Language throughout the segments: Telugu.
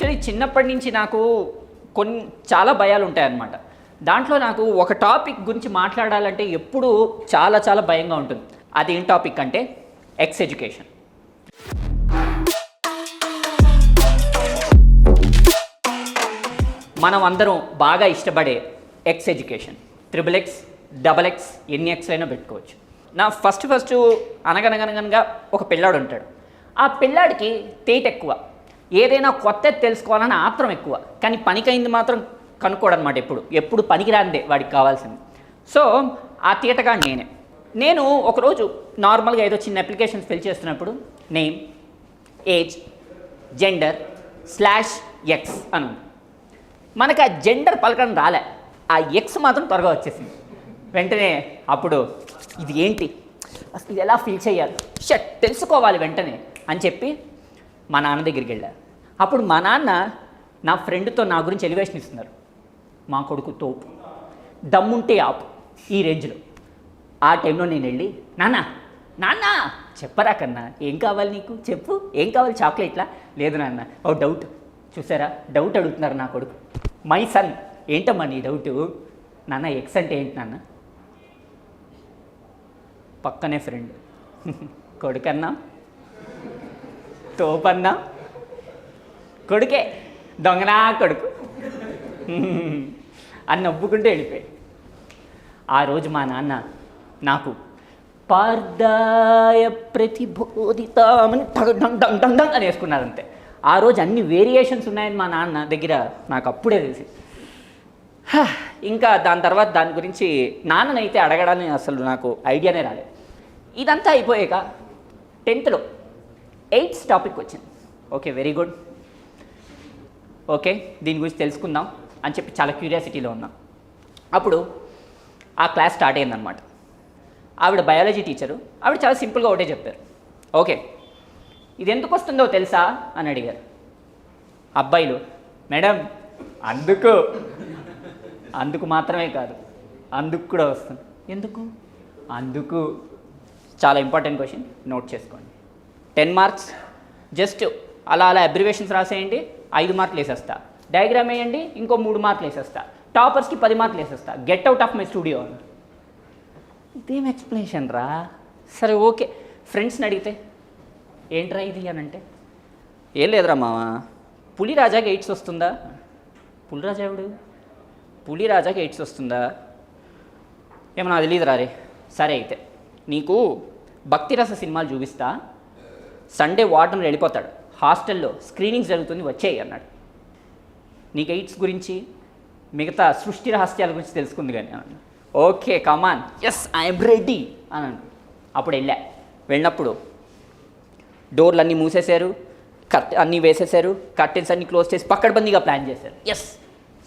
యాక్చువల్లీ చిన్నప్పటి నుంచి నాకు చాలా భయాలు ఉంటాయన్నమాట. దాంట్లో నాకు ఒక టాపిక్ గురించి మాట్లాడాలంటే ఎప్పుడూ చాలా చాలా భయంగా ఉంటుంది. అది ఏం టాపిక్ అంటే ఎక్స్ ఎడ్యుకేషన్. మనం అందరం బాగా ఇష్టపడే ఎక్స్ ఎడ్యుకేషన్. XXX, XX ఎన్ని ఎక్స్ అయినా పెట్టుకోవచ్చు. నా ఫస్ట్ అనగనగా ఒక పిల్లాడు ఉంటాడు. ఆ పిల్లాడికి తేట ఎక్కువ, ఏదైనా కొత్తది తెలుసుకోవాలని ఆత్రం ఎక్కువ, కానీ పనికైంది మాత్రం కనుక్కోడనమాట. ఎప్పుడు పనికిరాందే వాడికి కావాల్సింది. సో ఆ తీటగా నేను ఒకరోజు నార్మల్గా ఏదో చిన్న అప్లికేషన్స్ ఫిల్ చేస్తున్నప్పుడు నేమ్, ఏజ్, జెండర్ /X అని ఉంది. మనకు ఆ జెండర్ పలకడం రాలే, ఆ ఎక్స్ మాత్రం త్వరగా వచ్చేసింది. వెంటనే అప్పుడు ఇది ఏంటి, అసలు ఇది ఎలా ఫిల్ చేయాలి, తెలుసుకోవాలి వెంటనే అని చెప్పి మా నాన్న దగ్గరికి వెళ్ళారు. అప్పుడు మా నాన్న నా ఫ్రెండ్తో నా గురించి ఎలివేషన్ ఇస్తున్నారు. మా కొడుకు తోపు, దమ్ముంటే ఆపు, ఈ రేంజ్లో. ఆ టైంలో నేను వెళ్ళి నాన్న చెప్పరా కన్నా, ఏం కావాలి నీకు, చెప్పు ఏం కావాలి, చాక్లెట్లా? లేదు నాన్న, ఓ డౌట్. చూసారా, డౌట్ అడుగుతున్నారు నా కొడుకు. మై సన్, ఏంటమ్మా నీ డౌటు? నాన్న ఎక్స్ అంటే ఏంటి నాన్న? పక్కనే ఫ్రెండ్, కొడుకన్నా తోపన్నా, కొడుకే దొంగనా కొడుకు అని నవ్వుకుంటూ వెళ్ళిపోయాడు. ఆ రోజు మా నాన్న నాకు పార్థాయ ప్రతిబోధితామని డంగ్ అని వేసుకున్నారంతే. ఆ రోజు అన్ని వేరియేషన్స్ ఉన్నాయని మా నాన్న దగ్గర నాకు అప్పుడే తెలిసి. ఇంకా దాని తర్వాత దాని గురించి నాన్ననైతే అడగడానికి అసలు నాకు ఐడియానే రాలేదు. ఇదంతా అయిపోయాక 10th ఎయిడ్స్ టాపిక్ వచ్చింది. ఓకే, వెరీ గుడ్, ఓకే దీని గురించి తెలుసుకుందాం అని చెప్పి చాలా క్యూరియాసిటీలో ఉన్నాం. అప్పుడు ఆ క్లాస్ స్టార్ట్ అయిందనమాట. ఆవిడ బయాలజీ టీచరు. ఆవిడ చాలా సింపుల్గా ఒకటే చెప్పారు. ఓకే, ఇది ఎందుకు వస్తుందో తెలుసా అని అడిగారు. అబ్బాయిలు, మేడం అందుకు మాత్రమే కాదు, అందుకు కూడా వస్తుంది. ఎందుకు? అందుకు. చాలా ఇంపార్టెంట్ క్వశ్చన్, నోట్ చేసుకోండి. 10 మార్క్స్. జస్ట్ అలా అబ్రివేషన్స్ రాసేయండి, 5 మార్కులు వేసేస్తా. డయాగ్రామ్ వేయండి, ఇంకో 3 మార్కులు వేసేస్తా. టాపర్స్కి 10 మార్కులు వేసేస్తా. Get out of my studio. ఇదేం ఎక్స్ప్లెనేషన్ రా? సరే ఓకే. ఫ్రెండ్స్ని అడిగితే ఏంట్రా ఇది అని అంటే, ఏం లేదురా మామ, పులిరాజాకి ఎయిడ్స్ వస్తుందా? పులిరాజా ఎవడు? పులిరాజాకి ఎయిడ్స్ వస్తుందా? ఏమో నాకు తెలియదురా రే. సరే అయితే నీకు భక్తిరస సినిమాలు చూపిస్తా, సండే వార్డెన్ వెళ్ళిపోతాడు, హాస్టల్లో స్క్రీనింగ్స్ జరుగుతుంది, వచ్చేయి అన్నాడు. నీకు ఎయిడ్స్ గురించి మిగతా సృష్టి రహస్యాల గురించి తెలుసుకుంది కానీ అన్నాడు. Okay come on, yes I'm ready అన్నాడు. అప్పుడు వెళ్ళినప్పుడు డోర్లు అన్నీ మూసేశారు, అన్నీ వేసేశారు, కర్టెన్స్ అన్నీ క్లోజ్ చేసి పక్కడబందీగా ప్లాన్ చేశారు. ఎస్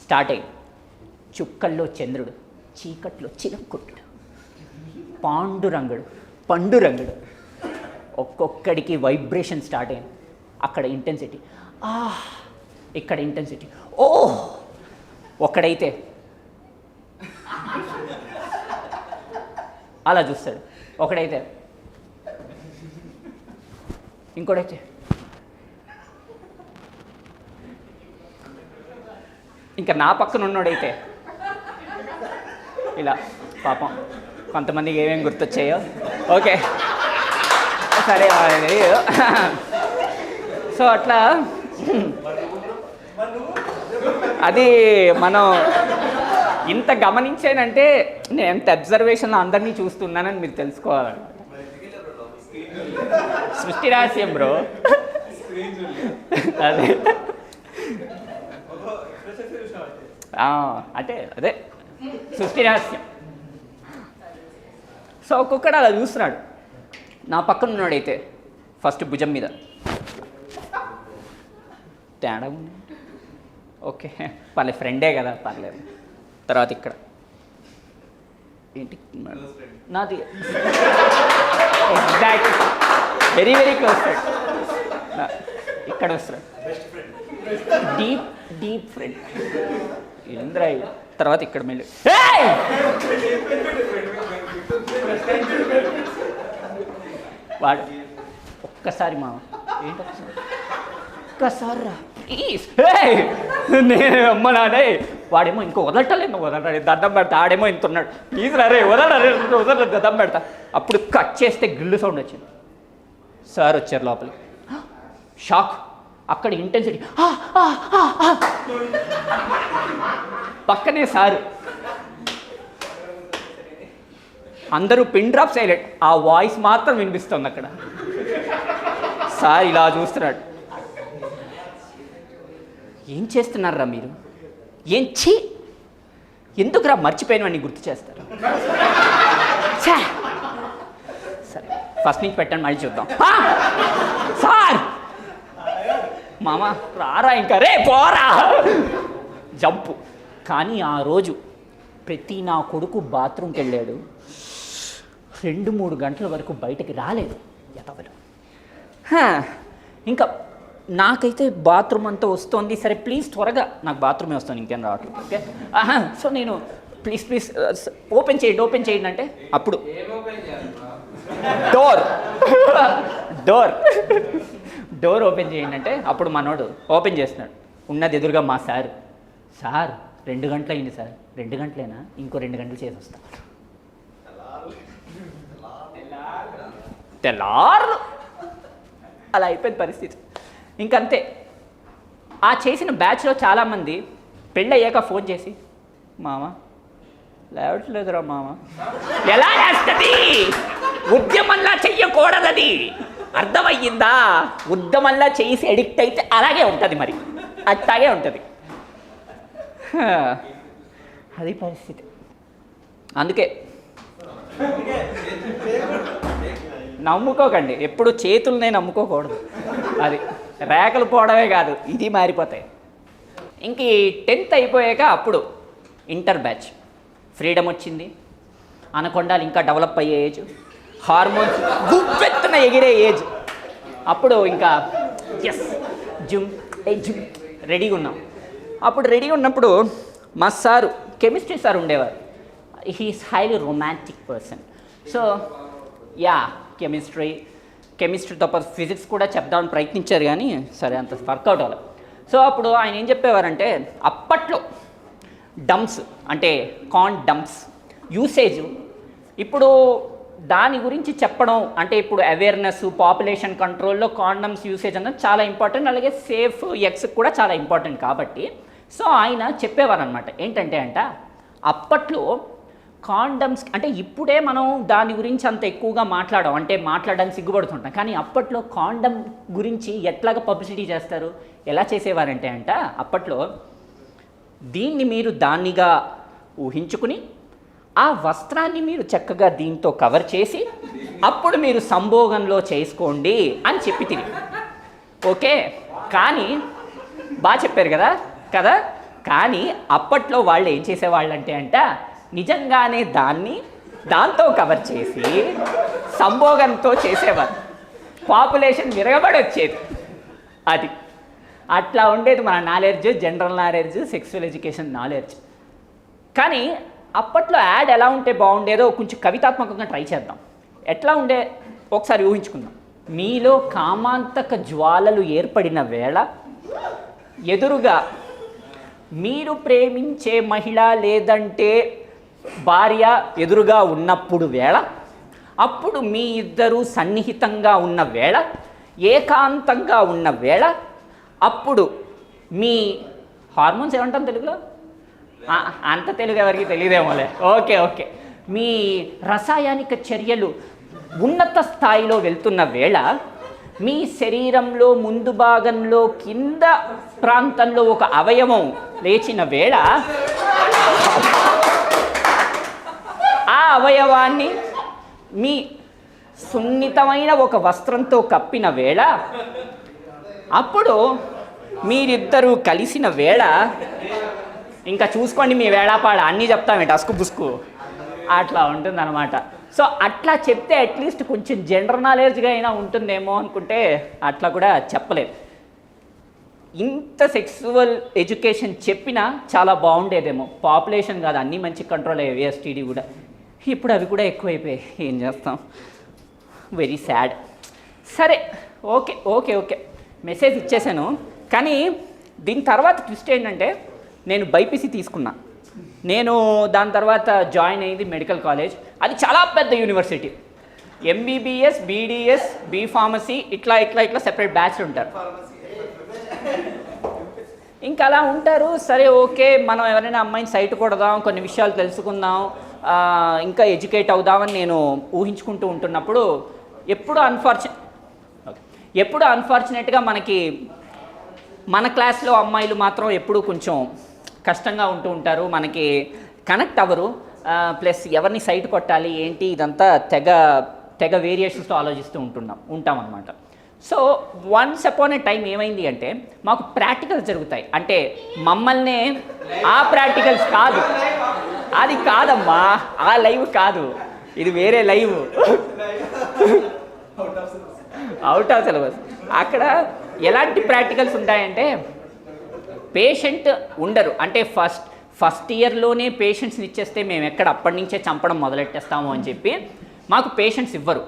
స్టార్ట్ అయ్యి. చుక్కల్లో చంద్రుడు, చీకట్లో చిలకొట్టుడు, పండురంగుడు, ఒక్కొక్కడికి వైబ్రేషన్ స్టార్ట్ అయింది. అక్కడ ఇంటెన్సిటీ, ఇక్కడ ఇంటెన్సిటీ, ఒక్కడైతే అలా చూస్తాడు, ఒకడైతే, ఇంకోడైతే ఇంకా నా పక్కన ఉన్నోడైతే ఇలా. పాపం కొంతమందికి ఏమేమి గుర్తొచ్చాయో. ఓకే సరే, సో అట్లా అది మనం ఇంత గమనించానంటే నేను ఎంత అబ్జర్వేషన్లో అందరినీ చూస్తున్నానని మీరు తెలుసుకోవాలన్నమాట. సృష్టి రహస్యం బ్రో. అదే అంటే అదే సృష్టి రహస్యం. సో ఒక్కొక్కడు అలా చూస్తున్నాడు. నా పక్కన ఉన్నాడైతే ఫస్ట్ భుజం మీద తేడా ఉంది. ఓకే పర్లేదు, ఫ్రెండే కదా పర్లేదు. తర్వాత ఇక్కడ ఏంటి నాది ఎగ్జాక్ట్ వెరీ క్లోజ్ ఫ్రెండ్. ఇక్కడ వస్తున్నాడు డీప్ ఫ్రెండ్ ఏంద్రా. తర్వాత ఇక్కడ మళ్ళీ వాడు ఒక్కసారి మా ఏంటి ఒక్కసారి రా ప్లీజ్ నేను అమ్మ నానే వాడేమో ఇంకో వదలటలేదు దండం పెడతా, ఆడేమో ఇంత ఉన్నాడు, ప్లీజ్ రే వదలలేదు దండం పెడతా. అప్పుడు కట్ చేస్తే గిల్లు సౌండ్ వచ్చింది. సార్ వచ్చారు లోపలికి. షాక్. అక్కడ ఇంటెన్సిటీ. పక్కనే సారు. అందరూ పిన్ డ్రాప్ సైలెంట్. ఆ వాయిస్ మాత్రం వినిపిస్తుంది అక్కడ. సార్ ఇలా చూస్తున్నాడు. ఏం చేస్తున్నారా మీరు? ఏం చీ, ఎందుకురా మర్చిపోయినవన్నీ గుర్తు చేస్తారు? సరే ఫస్ట్ నుంచి పెట్టండి, మళ్ళీ చూద్దాం. సార్ మామ రారా ఇంకా, రే పోరా జంపు. కానీ ఆ రోజు ప్రతి నా కొడుకు బాత్రూమ్కి వెళ్ళాడు, 2-3 గంటల వరకు బయటకి రాలేదు ఎతవలు. ఇంకా నాకైతే బాత్రూమ్ అంతా వస్తుంది, సరే ప్లీజ్ త్వరగా నాకు బాత్రూమే వస్తుంది, ఇంకేం రావట్లేదు. ఓకే సో నేను ప్లీజ్ ఓపెన్ చేయండి అంటే అప్పుడు డోర్ ఓపెన్ చేయండి అంటే అప్పుడు మనోడు ఓపెన్ చేస్తున్నాడు. ఉన్నది ఎదురుగా మా సార్. 2 గంటలు అయింది సార్. 2 గంటలేనా? ఇంకో 2 గంటలు చేసి వస్తా. తెల్లారు అలా అయిపోయింది పరిస్థితి. ఇంకంతే. ఆ చేసిన బ్యాచ్లో చాలామంది పెళ్ళయ్యాక ఫోన్ చేసి, మామ లేవట్లేదురా మామ. ఎలా చేస్తుంది? ఉద్యమంలా చెయ్యకూడదది, అర్థమయ్యిందా? ఉద్యమంలా చేసి ఎడిక్ట్ అయితే అలాగే ఉంటుంది, మరి అట్లాగే ఉంటుంది. అది పరిస్థితి. అందుకే నమ్ముకోకండి, ఎప్పుడు చేతులనే నమ్ముకోకూడదు. అది రేఖలు పోవడమే కాదు, ఇది మారిపోతాయి. ఇంక 10th అయిపోయాక అప్పుడు ఇంటర్ బ్యాచ్. ఫ్రీడమ్ వచ్చింది, అనకొండాలు ఇంకా డెవలప్ అయ్యే ఏజ్, హార్మోన్స్ గుప్పెత్తున ఎగిరే ఏజ్. అప్పుడు ఇంకా జిమ్ రెడీగా ఉన్నాం. అప్పుడు రెడీగా ఉన్నప్పుడు మా సారు, కెమిస్ట్రీ సార్ ఉండేవారు. He is highly romantic person. So కెమిస్ట్రీతో పాటు ఫిజిక్స్ కూడా చెప్దామని ప్రయత్నించారు, కానీ సరే అంత వర్కౌట్ అవ్వలేదు. సో అప్పుడు ఆయన ఏం చెప్పేవారంటే, అప్పట్లో డంప్స్ అంటే డంప్స్ యూసేజ్, ఇప్పుడు దాని గురించి చెప్పడం అంటే ఇప్పుడు అవేర్నెస్, పాపులేషన్ కంట్రోల్లో కాండమ్స్ యూసేజ్ అన్నది చాలా ఇంపార్టెంట్, అలాగే సేఫ్ ఎక్స్ కూడా చాలా ఇంపార్టెంట్. కాబట్టి సో ఆయన చెప్పేవారు అనమాట. ఏంటంటే అప్పట్లో కాండమ్స్ అంటే ఇప్పుడే మనం దాని గురించి అంత ఎక్కువగా మాట్లాడడానికి సిగ్గుపడుతుంటాం, కానీ అప్పట్లో కాండమ్ గురించి ఎట్లాగా పబ్లిసిటీ చేస్తారు, ఎలా చేసేవారంటే అప్పట్లో దీన్ని మీరు దాన్నిగా ఊహించుకుని ఆ వస్త్రాన్ని మీరు చక్కగా దీంతో కవర్ చేసి అప్పుడు మీరు సంభోగంలో చేసుకోండి అని చెప్పి తిరిగి. ఓకే, కానీ బాగా చెప్పారు కదా. కానీ అప్పట్లో వాళ్ళు ఏం చేసేవాళ్ళంటే నిజంగానే దాంతో కవర్ చేసి సంభోగంతో చేసేవారు. పాపులేషన్ విరగబడి వచ్చేది. అది అట్లా ఉండేది మన knowledge, general knowledge, sexual education knowledge. కానీ అప్పట్లో యాడ్ ఎలా ఉంటే బాగుండేదో కొంచెం కవితాత్మకంగా ట్రై చేద్దాం. ఎట్లా ఉండే ఒకసారి ఊహించుకుందాం. మీలో కామాంతక జ్వాలలు ఏర్పడిన వేళ, ఎదురుగా మీరు ప్రేమించే మహిళ లేదంటే భార్య ఎదురుగా ఉన్నప్పుడు వేళ, అప్పుడు మీ ఇద్దరూ సన్నిహితంగా ఉన్న వేళ, ఏకాంతంగా ఉన్న వేళ, అప్పుడు మీ హార్మోన్స్ ఏమంటాం తెలుగులో? అంత తెలుగు ఎవరికి తెలియదేమోలే. ఓకే మీ రసాయనిక చర్యలు ఉన్నత స్థాయిలో వెళ్తున్న వేళ, మీ శరీరంలో ముందు భాగంలో కింద ప్రాంతంలో ఒక అవయవం లేచిన వేళ, ఆ అవయవాన్ని మీ సున్నితమైన ఒక వస్త్రంతో కప్పిన వేళ, అప్పుడు మీరిద్దరూ కలిసిన వేళ, ఇంకా చూసుకోండి మీ వేళాపాడ అన్నీ చెప్తామేంటి అసుకు బుసుకు అట్లా ఉంటుందన్నమాట. సో అట్లా చెప్తే అట్లీస్ట్ కొంచెం జనరల్ నాలెడ్జ్గా అయినా ఉంటుందేమో అనుకుంటే అట్లా కూడా చెప్పలేదు. ఇంత సెక్సువల్ ఎడ్యుకేషన్ చెప్పినా చాలా బాగుండేదేమో. పాపులేషన్ కాదు, అన్నీ మంచి కంట్రోల్ అయ్యేవి, ఎస్టీడీ కూడా. ఇప్పుడు అవి కూడా ఎక్కువైపోయాయి, ఏం చేస్తాం, వెరీ సాడ్. సరే ఓకే మెసేజ్ ఇచ్చేసాను. కానీ దీని తర్వాత ట్విస్ట్ ఏంటంటే నేను బైపీసీ తీసుకున్నా. నేను దాని తర్వాత జాయిన్ అయింది మెడికల్ కాలేజ్. అది చాలా పెద్ద university. MBBS, BDS, B pharmacy ఇట్లా ఇట్లా ఇట్లా సెపరేట్ బ్యాచ్లు ఉంటారు. ఇంకా అలా ఉంటారు. సరే ఓకే, మనం ఎవరైనా అమ్మాయిని సైట్ కొడదాం, కొన్ని విషయాలు తెలుసుకుందాం, ఇంకా ఎడ్యుకేట్ అవుదామని నేను ఊహించుకుంటూ ఉంటున్నప్పుడు ఎప్పుడు అన్ఫార్చునేట్గా మనకి మన క్లాస్లో అమ్మాయిలు మాత్రం ఎప్పుడు కొంచెం కష్టంగా ఉంటూ ఉంటారు, మనకి కనెక్ట్ అవ్వరు. ప్లస్ ఎవరిని సైట్ కొట్టాలి ఏంటి ఇదంతా తెగ వేరియేషన్స్తో ఆలోచిస్తూ ఉంటాం అన్నమాట. సో వన్స్ అపాన్ ఏ టైం ఏమైంది అంటే మాకు ప్రాక్టికల్స్ జరుగుతాయి. అంటే మమ్మల్ని ఆ ప్రాక్టికల్స్ కాదు, అది కాదమ్మా, ఆ లైవ్ కాదు, ఇది వేరే లైవ్, అవుట్ ఆఫ్ సిలబస్. అక్కడ ఎలాంటి ప్రాక్టికల్స్ ఉంటాయంటే పేషెంట్ ఉండరు. అంటే ఫస్ట్ ఇయర్లోనే పేషెంట్స్ని ఇచ్చేస్తే మేము ఎక్కడ అప్పటి నుంచే చంపడం మొదలెట్టేస్తాము అని చెప్పి మాకు పేషెంట్స్ ఇవ్వరు.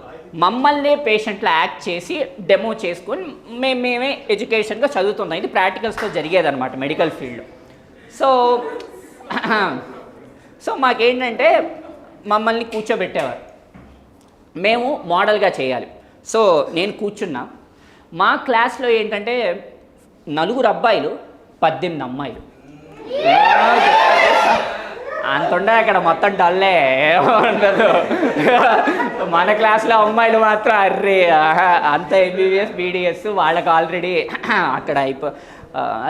మమ్మల్నే పేషెంట్లో యాక్ట్ చేసి డెమో చేసుకొని మేమే ఎడ్యుకేషన్గా చదువుతున్నాం. ఇది ప్రాక్టికల్స్తో జరిగేదన్నమాట మెడికల్ ఫీల్డ్లో. సో మాకేంటంటే మమ్మల్ని కూర్చోబెట్టేవారు, మేము మోడల్గా చేయాలి. సో నేను కూర్చున్నా. మా క్లాస్లో ఏంటంటే 4 అబ్బాయిలు 18 అమ్మాయిలు. అంతుండే అక్కడ మొత్తం డల్లే ఉండదు. మన క్లాస్లో అమ్మాయిలు మాత్రం అర్రే అంత ఎంబీబీఎస్, బీడీఎస్ వాళ్ళకి ఆల్రెడీ అక్కడ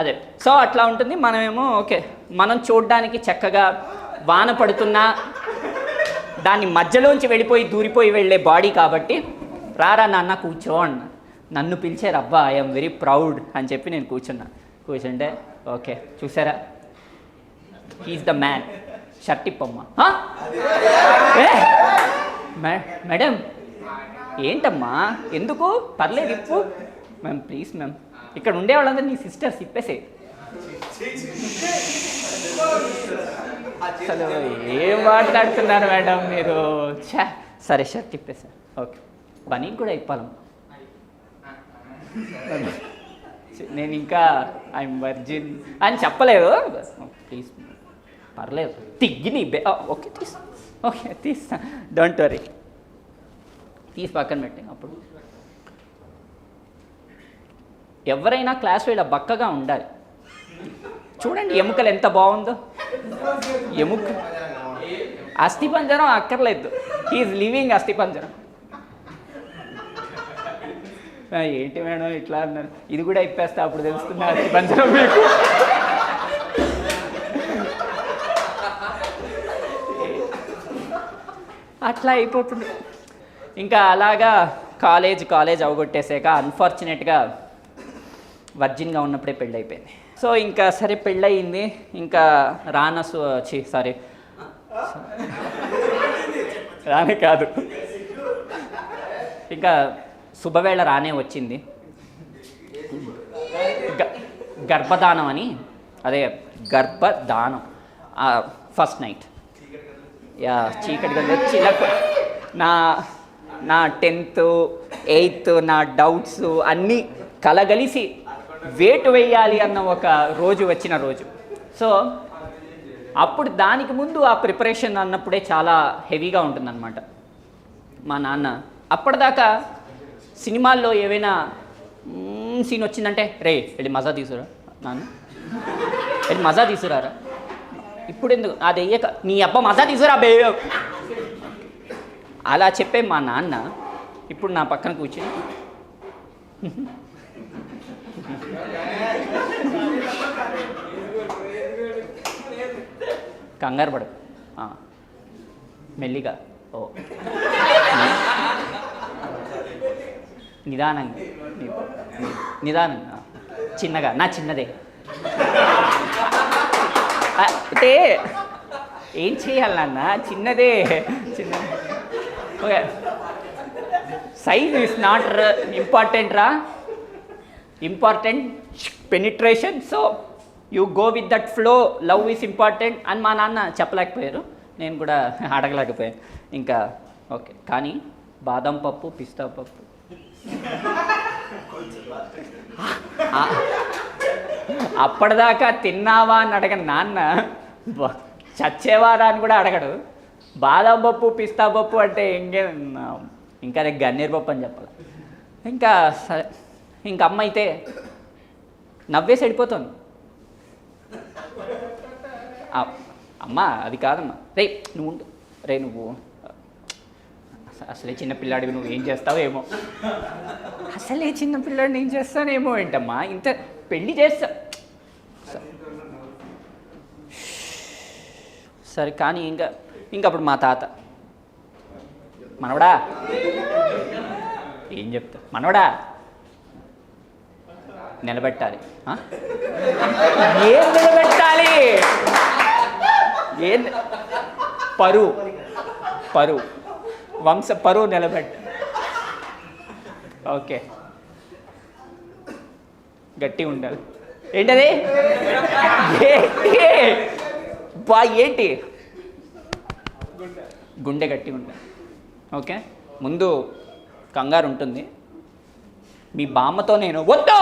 అదే. సో అట్లా ఉంటుంది. మనమేమో ఓకే, మనం చూడడానికి చక్కగా వాన పడుతున్నా దాన్ని మధ్యలోంచి దూరిపోయి వెళ్ళే బాడీ కాబట్టి రారా నాన్న కూర్చో అన్న. నన్ను పిలిచారు, అబ్బా ఐఎమ్ వెరీ ప్రౌడ్ అని చెప్పి నేను కూర్చుంటే ఓకే చూసారా, హీఈస్ ద మ్యాన్, షర్ట్ ఇప్పమ్మా. మేడం ఏంటమ్మా, ఎందుకు, పర్లేదు ఇప్పు. మ్యామ్ ప్లీజ్ మ్యామ్, ఇక్కడ ఉండేవాళ్ళందరూ నీ సిస్టర్స్, ఇప్పేసే. అసలు ఏం మాట్లాడుతున్నారు మేడం మీరు. సరే షర్ట్ ఇప్పేసా, ఓకే పనికి కూడా ఇప్పాలమ్మా. నేను ఇంకా ఐఎమ్ వర్జిన్ అని చెప్పలేదు. ప్లీజ్ పర్లేదు తిగ్గిని ఓకే తీస్తా డోంట్ వరీ, తీసి పక్కన పెట్టి. అప్పుడు ఎవరైనా క్లాస్లో ఇలా బక్కగా ఉండాలి. చూడండి ఎముకలు ఎంత బాగుందో, అస్థిపంజరం అక్కర్లేదు, హీఈస్ లివింగ్ అస్థిపంజరం. ఏంటి మేడం ఇట్లా అన్నారు, ఇది కూడా ఇప్పేస్తా అప్పుడు తెలుస్తుంది అస్థిపంజరం మీకు. అట్లా అయిపోతుంది. ఇంకా అలాగా కాలేజ్ అవగొట్టేసాక అన్ఫార్చునేట్గా వర్జిన్గా ఉన్నప్పుడే పెళ్ళి అయిపోయింది. సో ఇంకా సరే పెళ్ళయింది. ఇంకా రానే కాదు, ఇంకా శుభవేళ రానే వచ్చింది. గర్భదానం అని, అదే గర్భదానం ఫస్ట్ నైట్. చీకటిగా వచ్చి నా 10th 8th నా డౌట్స్ అన్నీ కలగలిసి వేటు వేయాలి అన్న ఒక రోజు వచ్చిన రోజు. సో అప్పుడు దానికి ముందు ఆ ప్రిపరేషన్ అన్నప్పుడే చాలా హెవీగా ఉంటుందన్నమాట. మా నాన్న అప్పటిదాకా సినిమాల్లో ఏవైనా సీన్ వచ్చిందంటే రే వెళ్ళి మజా తీసుకురా నాన్న, వెళ్ళి మజా తీసుకురారా, ఇప్పుడు ఎందుకు అది అయ్యాక నీ అబ్బా మజా తీసుకురా బే అలా చెప్పే మా నాన్న ఇప్పుడు నా పక్కన కూర్చుని కంగారు పడు మెల్లిగా, ఓ నిదానంగా చిన్నగా, నా చిన్నదే అంటే ఏం చేయాలి నాన్న, చిన్నదే okay. Size is not important penetration. So you go with that flow, love is important అని మా నాన్న చెప్పలేకపోయారు, నేను కూడా అడగలేకపోయాను. ఇంకా ఓకే. కానీ బాదం పప్పు, పిస్తా పప్పు అప్పటిదాకా తిన్నావా అని అడగని నాన్న చచ్చేవారా అని కూడా అడగడు. బాదం పప్పు పిస్తా పప్పు అంటే ఇంకా అదే గన్నేరు పప్పు అని చెప్పాలి. ఇంకా సరే, ఇంక అమ్మ అయితే నవ్వేసి వెళ్ళిపోతుంది. అమ్మ అది కాదమ్మా, రే నువ్వు ఉండు, రే నువ్వు అసలే చిన్నపిల్లాడివి, నువ్వు ఏం చేస్తావో ఏమో, అసలే చిన్నపిల్లాడిని ఏం చేస్తానేమో ఏంటమ్మా, ఇంత పెళ్ళి చేస్తా సరే. కానీ ఇంకప్పుడు మా తాత, మనవడా ఏం చెప్తా, మనవడా నిలబెట్టాలి. ఏం నిలబెట్టాలి? ఏం పరువు వంశ పరువు నిలబెట్ట. ఓకే, గట్టి ఉండాలి. ఏంటది? ఏంటి? గుండె గట్టి ఉండాలి. ఓకే, ముందు కంగారు ఉంటుంది. మీ బామ్మతో నేను వద్దు,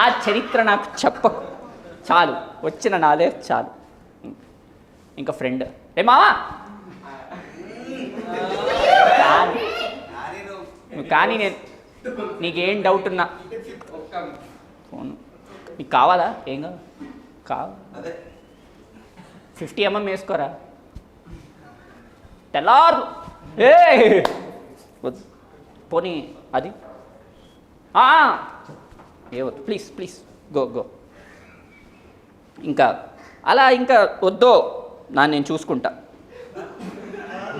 ఆ చరిత్ర నాకు చెప్పకు, చాలు, వచ్చిన నాదే చాలు. ఇంకా ఫ్రెండ్, ఏ మావా కానీ నేను నీకేం డౌట్ ఉన్నా ఫోన్ నీకు కావాలా? ఏం కావాలి? 50 mm వేసుకోరా తెల్లారు. పోనీ అది ఏ వద్దు, ప్లీజ్ ప్లీజ్ గో. ఇంకా అలా ఇంకా వద్దో నేను చూసుకుంటా,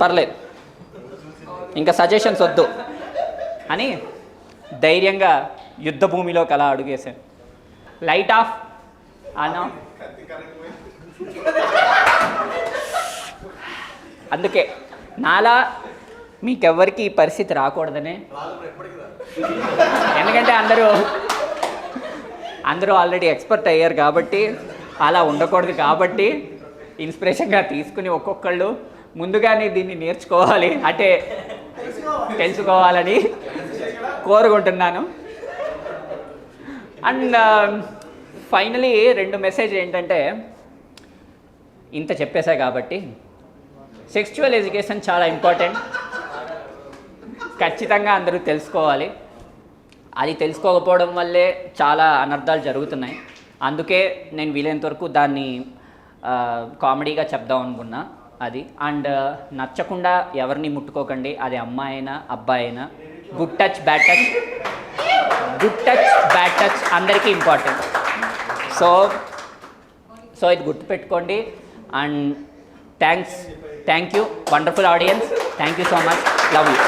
పర్లేదు, ఇంకా సజెషన్స్ వద్దు అని ధైర్యంగా యుద్ధ భూమిలోకి అలా అడుగేశాను. లైట్ ఆఫ్ అన్నా. అందుకే నాలా మీకెవ్వరికి ఈ పరిస్థితి రాకూడదనే, ఎందుకంటే అందరూ ఆల్రెడీ ఎక్స్పర్ట్ అయ్యారు కాబట్టి, అలా ఉండకూడదు కాబట్టి ఇన్స్పిరేషన్గా తీసుకుని ఒక్కొక్కళ్ళు ముందుగానే దీన్ని నేర్చుకోవాలి, అంటే తెలుసుకోవాలని కోరుకుంటున్నాను. అండ్ ఫైనలీ 2 మెసేజ్ ఏంటంటే, ఇంత చెప్పేశా కాబట్టి సెక్చువల్ ఎడ్యుకేషన్ చాలా ఇంపార్టెంట్, ఖచ్చితంగా అందరూ తెలుసుకోవాలి. అది తెలుసుకోకపోవడం వల్లే చాలా అనర్థాలు జరుగుతున్నాయి. అందుకే నేను వీలైనంత వరకు దాన్ని కామెడీగా చెప్దాం అనుకున్నా అది. అండ్ నచ్చకుండా ఎవరిని ముట్టుకోకండి, అది అమ్మాయి అయినా అబ్బాయి అయినా. గుడ్ టచ్ బ్యాడ్ టచ్ అందరికీ ఇంపార్టెంట్. సో ఇది గుర్తుపెట్టుకోండి. And thank you, wonderful audience, thank you so much, love you.